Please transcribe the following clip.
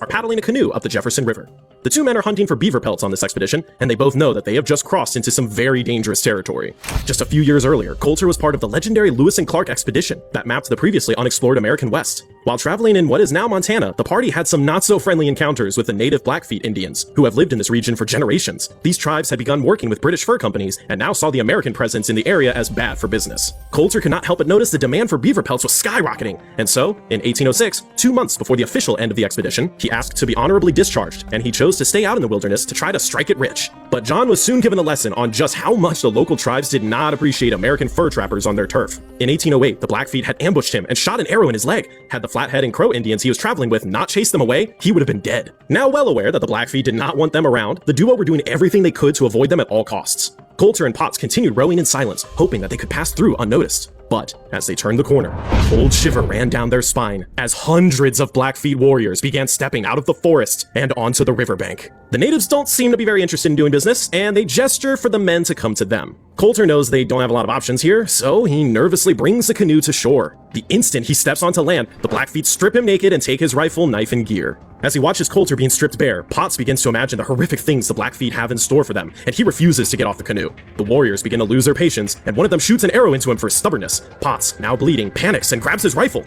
are paddling a canoe up the Jefferson River. The two men are hunting for beaver pelts on this expedition, and they both know that they have just crossed into some very dangerous territory. Just a few years earlier, Coulter was part of the legendary Lewis and Clark expedition that mapped the previously unexplored American West. While traveling in what is now Montana, the party had some not-so-friendly encounters with the native Blackfeet Indians, who have lived in this region for generations. These tribes had begun working with British fur companies and now saw the American presence in the area as bad for business. Coulter could not help but notice the demand for beaver pelts was skyrocketing, and so, in 1806, 2 months before the official end of the expedition, he asked to be honorably discharged, and he chose to stay out in the wilderness to try to strike it rich. But John was soon given a lesson on just how much the local tribes did not appreciate American fur trappers on their turf. In 1808, the Blackfeet had ambushed him and shot an arrow in his leg. Had the Flathead and Crow Indians he was traveling with not chased them away, he would have been dead. Now well aware that the Blackfeet did not want them around, the duo were doing everything they could to avoid them at all costs. Coulter and Potts continued rowing in silence, hoping that they could pass through unnoticed. But as they turned the corner, a cold shiver ran down their spine as hundreds of Blackfeet warriors began stepping out of the forest and onto the riverbank. The natives don't seem to be very interested in doing business, and they gesture for the men to come to them. Coulter knows they don't have a lot of options here, so he nervously brings the canoe to shore. The instant he steps onto land, the Blackfeet strip him naked and take his rifle, knife, and gear. As he watches Coulter being stripped bare, Potts begins to imagine the horrific things the Blackfeet have in store for them, and he refuses to get off the canoe. The warriors begin to lose their patience, and one of them shoots an arrow into him for stubbornness. Potts, now bleeding, panics and grabs his rifle.